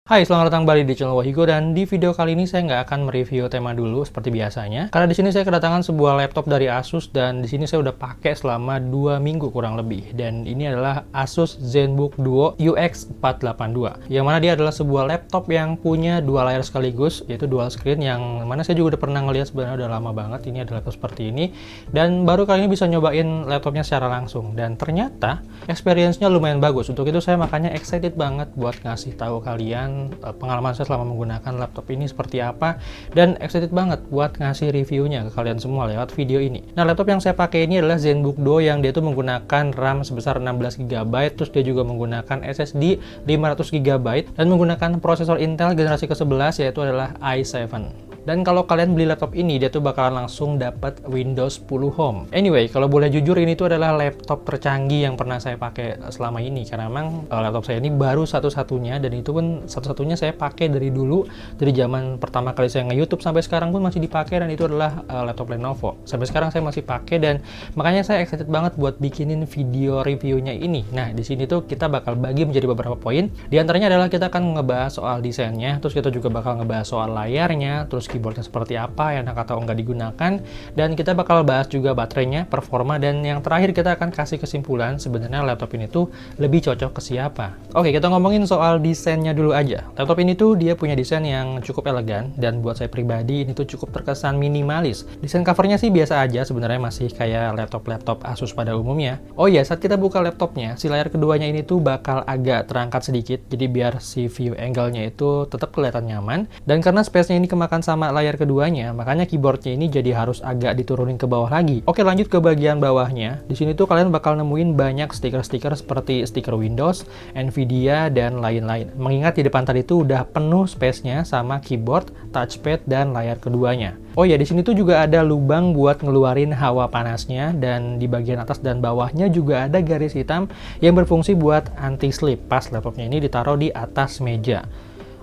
Hai, selamat datang kembali di channel Wahigo, dan di video kali ini saya nggak akan mereview tema dulu seperti biasanya. Karena di sini saya kedatangan sebuah laptop dari Asus, dan di sini saya udah pakai selama 2 minggu kurang lebih. Dan ini adalah Asus ZenBook Duo UX 482. Yang mana dia adalah sebuah laptop yang punya dua layar sekaligus, yaitu dual screen, yang mana saya juga udah pernah ngeliat sebenarnya udah lama banget. Ini adalah laptop seperti ini, dan baru kali ini bisa nyobain laptopnya secara langsung. Dan ternyata experience-nya lumayan bagus. Untuk itu saya makanya excited banget buat ngasih tahu kalian pengalaman saya selama menggunakan laptop ini seperti apa, dan excited banget buat ngasih reviewnya ke kalian semua lewat video ini. Nah, laptop yang saya pakai ini adalah ZenBook Duo yang dia tuh menggunakan RAM sebesar 16 GB, terus dia juga menggunakan SSD 500 GB dan menggunakan prosesor Intel generasi ke-11 yaitu adalah i7. Dan kalau kalian beli laptop ini, dia tuh bakalan langsung dapat Windows 10 Home. Anyway, kalau boleh jujur, ini tuh adalah laptop tercanggih yang pernah saya pakai selama ini. Karena memang laptop saya ini baru satu-satunya, dan itu pun satu-satunya saya pakai dari dulu. Dari zaman pertama kali saya nge-YouTube sampai sekarang pun masih dipakai, dan itu adalah laptop Lenovo. Sampai sekarang saya masih pakai, dan makanya saya excited banget buat bikinin video reviewnya ini. Nah, di sini tuh kita bakal bagi menjadi beberapa poin. Di antaranya adalah kita akan ngebahas soal desainnya, terus kita juga bakal ngebahas soal layarnya, terus keyboardnya seperti apa, enak atau enggak digunakan, dan kita bakal bahas juga baterainya, performa, dan yang terakhir kita akan kasih kesimpulan sebenarnya laptop ini tuh lebih cocok ke siapa. Oke, kita ngomongin soal desainnya dulu aja. Laptop ini tuh dia punya desain yang cukup elegan, dan buat saya pribadi ini tuh cukup terkesan minimalis. Desain covernya sih biasa aja, sebenarnya masih kayak laptop-laptop Asus pada umumnya. Oh iya, saat kita buka laptopnya, si layar keduanya ini tuh bakal agak terangkat sedikit, jadi biar si view angle-nya itu tetap kelihatan nyaman. Dan karena space-nya ini kemakan sama layar keduanya, makanya keyboardnya ini jadi harus agak diturunin ke bawah lagi. Oke, lanjut ke bagian bawahnya. Di sini tuh kalian bakal nemuin banyak stiker-stiker seperti stiker Windows, Nvidia, dan lain-lain. Mengingat di depan tadi tuh udah penuh space-nya sama keyboard, touchpad, dan layar keduanya. Oh ya, di sini tuh juga ada lubang buat ngeluarin hawa panasnya, dan di bagian atas dan bawahnya juga ada garis hitam yang berfungsi buat anti-slip pas laptopnya ini ditaruh di atas meja.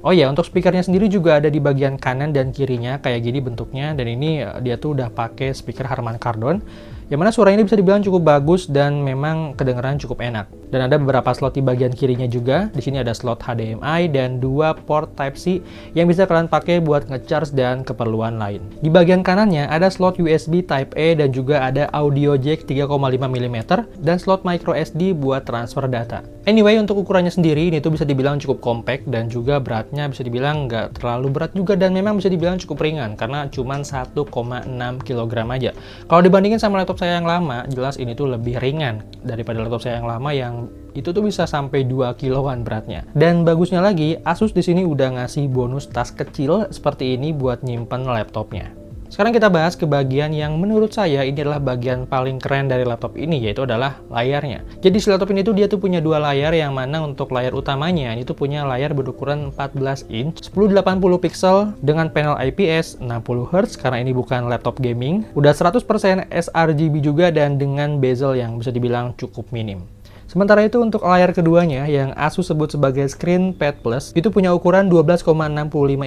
Oh ya, untuk speakernya sendiri juga ada di bagian kanan dan kirinya kayak gini bentuknya, dan ini dia tuh udah pakai speaker Harman Kardon, yang mana suaranya ini bisa dibilang cukup bagus dan memang kedengeran cukup enak. Dan ada beberapa slot di bagian kirinya juga. Di sini ada slot HDMI dan 2 port Type-C yang bisa kalian pakai buat nge-charge dan keperluan lain. Di bagian kanannya ada slot USB Type-A dan juga ada audio jack 3,5 mm dan slot micro SD buat transfer data. Anyway, untuk ukurannya sendiri ini tuh bisa dibilang cukup compact, dan juga beratnya bisa dibilang nggak terlalu berat juga, dan memang bisa dibilang cukup ringan karena cuma 1,6 kg aja. Kalau dibandingin sama laptop saya yang lama, jelas ini tuh lebih ringan daripada laptop saya yang lama yang itu tuh bisa sampai 2 kiloan beratnya. Dan bagusnya lagi, Asus di sini udah ngasih bonus tas kecil seperti ini buat nyimpen laptopnya. Sekarang kita bahas ke bagian yang menurut saya ini adalah bagian paling keren dari laptop ini, yaitu adalah layarnya. Jadi si laptop ini tuh dia tuh punya dua layar, yang mana untuk layar utamanya ini tuh punya layar berukuran 14 inch, 1080 pixel dengan panel IPS 60 Hz karena ini bukan laptop gaming. Udah 100% sRGB juga, dan dengan bezel yang bisa dibilang cukup minim. Sementara itu untuk layar keduanya yang Asus sebut sebagai ScreenPad Plus itu punya ukuran 12,65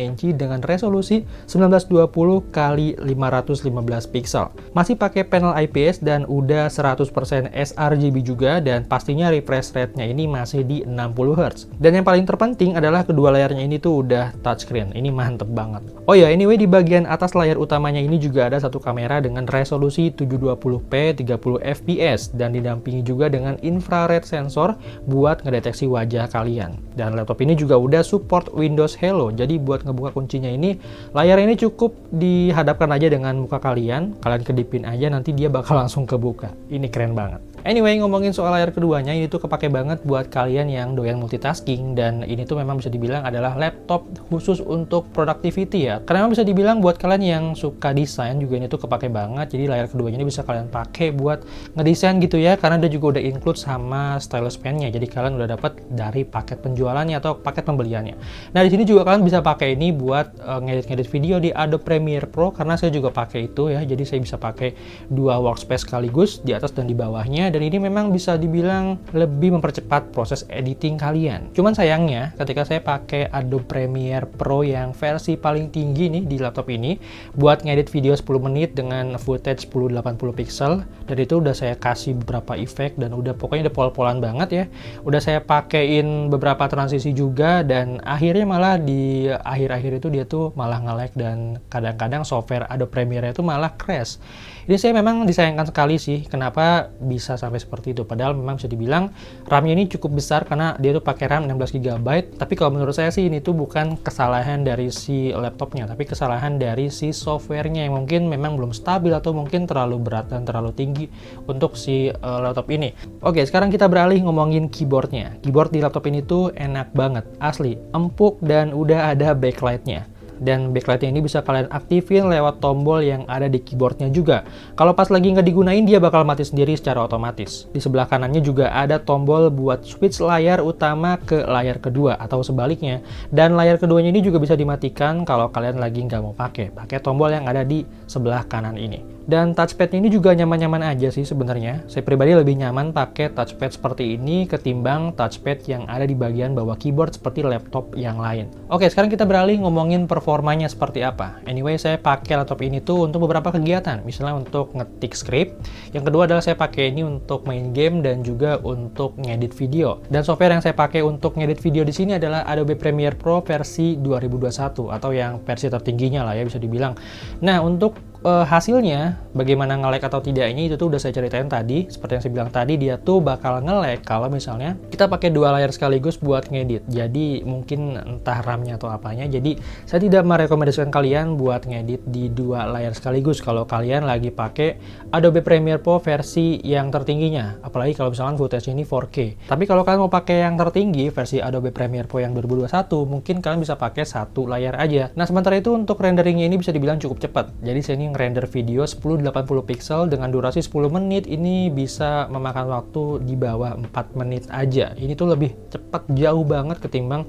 inci dengan resolusi 1920 x 515 pixel. Masih pakai panel IPS dan udah 100% sRGB juga, dan pastinya refresh rate-nya ini masih di 60 Hz. Dan yang paling terpenting adalah kedua layarnya ini tuh udah touchscreen. Ini mantep banget. Oh ya, anyway, di bagian atas layar utamanya ini juga ada satu kamera dengan resolusi 720p 30 fps dan didampingi juga dengan infrared sensor buat ngedeteksi wajah kalian. Dan laptop ini juga udah support Windows Hello, jadi buat ngebuka kuncinya ini, layar ini cukup dihadapkan aja dengan muka kalian kedipin aja, nanti dia bakal langsung kebuka. Ini keren banget. Anyway, ngomongin soal layar keduanya, ini tuh kepake banget buat kalian yang doyan multitasking, dan ini tuh memang bisa dibilang adalah laptop khusus untuk productivity ya. Karena memang bisa dibilang buat kalian yang suka desain juga ini tuh kepake banget, jadi layar keduanya ini bisa kalian pakai buat ngedesain gitu ya, karena dia juga udah include sama stylus pen-nya, jadi kalian udah dapat dari paket penjualannya atau paket pembeliannya. Nah, di sini juga kalian bisa pakai ini buat ngedit-ngedit video di Adobe Premiere Pro, karena saya juga pakai itu ya, jadi saya bisa pakai dua workspace sekaligus di atas dan di bawahnya. dan ini memang bisa dibilang lebih mempercepat proses editing kalian. Cuman sayangnya ketika saya pakai Adobe Premiere Pro yang versi paling tinggi nih di laptop ini buat ngedit video 10 menit dengan footage 1080 pixel, dan itu udah saya kasih beberapa efek dan pokoknya udah pol-polan banget ya. Udah saya pakein beberapa transisi juga, dan akhirnya malah di akhir-akhir itu dia tuh malah nge-lag dan kadang-kadang software Adobe Premiere itu malah crash. Ini saya memang disayangkan sekali sih kenapa bisa sampai seperti itu, padahal memang bisa dibilang RAM-nya ini cukup besar karena dia tuh pakai RAM 16 GB. Tapi kalau menurut saya sih ini tuh bukan kesalahan dari si laptopnya, tapi kesalahan dari si softwarenya yang mungkin memang belum stabil atau mungkin terlalu berat dan terlalu tinggi untuk si laptop ini. Oke, sekarang kita beralih ngomongin keyboardnya. Keyboard di laptop ini tuh enak banget, asli, empuk, dan udah ada backlightnya. Dan backlightnya ini bisa kalian aktifin lewat tombol yang ada di keyboardnya juga. Kalau pas lagi nggak digunain, dia bakal mati sendiri secara otomatis. Di sebelah kanannya juga ada tombol buat switch layar utama ke layar kedua atau sebaliknya. Dan layar keduanya ini juga bisa dimatikan kalau kalian lagi nggak mau pakai tombol yang ada di sebelah kanan ini. Dan touchpad ini juga nyaman-nyaman aja sih sebenarnya. Saya pribadi lebih nyaman pakai touchpad seperti ini ketimbang touchpad yang ada di bagian bawah keyboard seperti laptop yang lain. Oke, sekarang kita beralih ngomongin performanya seperti apa. Anyway, saya pakai laptop ini tuh untuk beberapa kegiatan. Misalnya untuk ngetik script. Yang kedua adalah saya pakai ini untuk main game dan juga untuk ngedit video. Dan software yang saya pakai untuk ngedit video di sini adalah Adobe Premiere Pro versi 2021 atau yang versi tertingginya lah ya bisa dibilang. Nah, untuk hasilnya bagaimana nge-lag atau tidaknya itu tuh udah saya ceritain tadi. Seperti yang saya bilang tadi, dia tuh bakal nge-lag kalau misalnya kita pakai dua layar sekaligus buat ngedit. Jadi mungkin entah RAM-nya atau apanya. Jadi saya tidak merekomendasikan kalian buat ngedit di dua layar sekaligus kalau kalian lagi pakai Adobe Premiere Pro versi yang tertingginya. Apalagi kalau misalkan footage ini 4K. Tapi kalau kalian mau pakai yang tertinggi versi Adobe Premiere Pro yang 2021, mungkin kalian bisa pakai satu layar aja. Nah, sementara itu untuk renderingnya ini bisa dibilang cukup cepat. Jadi saya ini render video 1080 pixel dengan durasi 10 menit ini bisa memakan waktu di bawah 4 menit aja. Ini tuh lebih cepat jauh banget ketimbang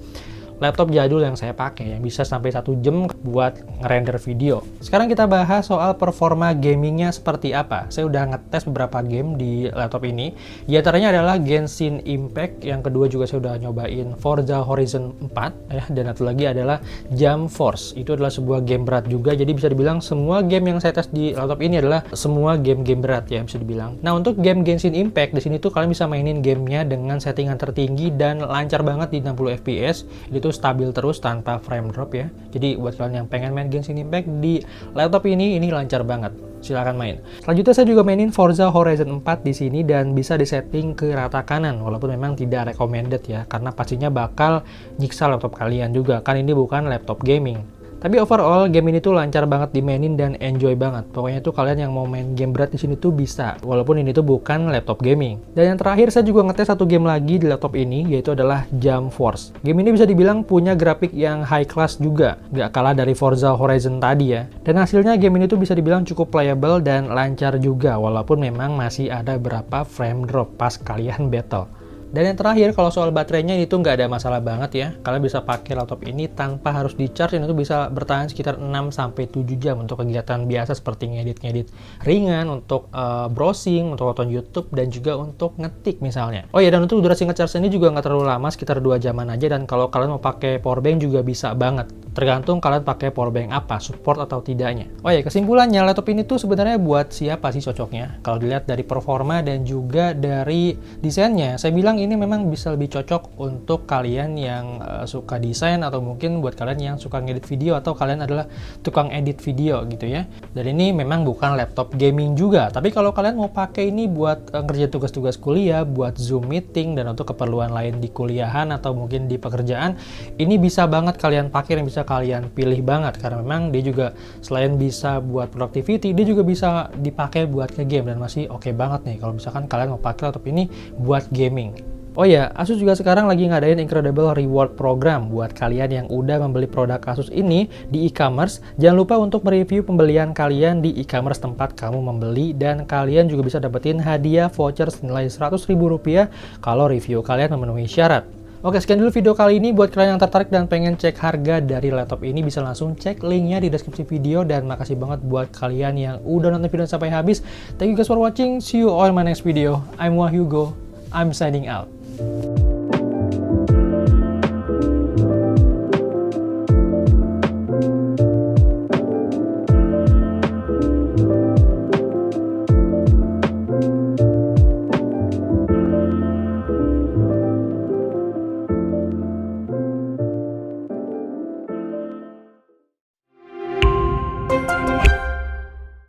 laptop jadul yang saya pakai yang bisa sampai 1 jam buat ngerender video. Sekarang kita bahas soal performa gamingnya seperti apa. Saya udah ngetes beberapa game di laptop ini. Di antaranya adalah Genshin Impact, yang kedua juga saya udah nyobain Forza Horizon 4 ya, dan satu lagi adalah Jump Force. Itu adalah sebuah game berat juga. Jadi bisa dibilang semua game yang saya tes di laptop ini adalah semua game-game berat ya bisa dibilang. Nah, untuk game Genshin Impact di sini tuh kalian bisa mainin gamenya dengan settingan tertinggi dan lancar banget di 60 fps. Itu stabil terus tanpa frame drop ya. Jadi buat kalian yang pengen main Genshin Impact di laptop ini lancar banget. Silakan main. Selanjutnya saya juga mainin Forza Horizon 4 di sini dan bisa disetting ke rata kanan, walaupun memang tidak recommended ya, karena pastinya bakal nyiksa laptop kalian juga. Kan ini bukan laptop gaming. Tapi overall game ini tuh lancar banget dimainin dan enjoy banget. Pokoknya tuh kalian yang mau main game berat di sini tuh bisa, walaupun ini tuh bukan laptop gaming. Dan yang terakhir saya juga ngetes satu game lagi di laptop ini, yaitu adalah Jump Force. Game ini bisa dibilang punya grafik yang high class juga, nggak kalah dari Forza Horizon tadi ya. Dan hasilnya game ini tuh bisa dibilang cukup playable dan lancar juga, walaupun memang masih ada beberapa frame drop pas kalian battle. Dan yang terakhir, kalau soal baterainya itu nggak ada masalah banget ya. Kalian bisa pakai laptop ini tanpa harus di-charge, dan itu bisa bertahan sekitar 6-7 jam untuk kegiatan biasa seperti ngedit-ngedit ringan, untuk browsing, untuk nonton YouTube, dan juga untuk ngetik misalnya. Oh ya, dan untuk durasi nge-charge ini juga nggak terlalu lama, sekitar 2 jaman aja. Dan kalau kalian mau pakai powerbank juga bisa banget. Tergantung kalian pakai powerbank apa, support atau tidaknya. Oh ya, kesimpulannya laptop ini tuh sebenarnya buat siapa sih cocoknya? Kalau dilihat dari performa dan juga dari desainnya, saya bilang ini memang bisa lebih cocok untuk kalian yang suka desain, atau mungkin buat kalian yang suka ngedit video, atau kalian adalah tukang edit video gitu ya. Dan ini memang bukan laptop gaming juga, tapi kalau kalian mau pakai ini buat ngerjain tugas-tugas kuliah, buat Zoom meeting, dan untuk keperluan lain di kuliahan atau mungkin di pekerjaan, ini bisa banget kalian pakai dan bisa kalian pilih banget, karena memang dia juga selain bisa buat productivity, dia juga bisa dipakai buat nge-game, dan masih oke banget nih kalau misalkan kalian mau pakai laptop ini buat gaming. Oh ya, Asus juga sekarang lagi ngadain Incredible Reward Program buat kalian yang udah membeli produk Asus ini di e-commerce. Jangan lupa untuk mereview pembelian kalian di e-commerce tempat kamu membeli, dan kalian juga bisa dapetin hadiah voucher senilai Rp100.000 kalau review kalian memenuhi syarat. Oke, sekian dulu video kali ini. Buat kalian yang tertarik dan pengen cek harga dari laptop ini, bisa langsung cek linknya di deskripsi video. Dan makasih banget buat kalian yang udah nonton video sampai habis. Thank you guys for watching. See you on my next video. I'm Wahyugo. I'm signing out.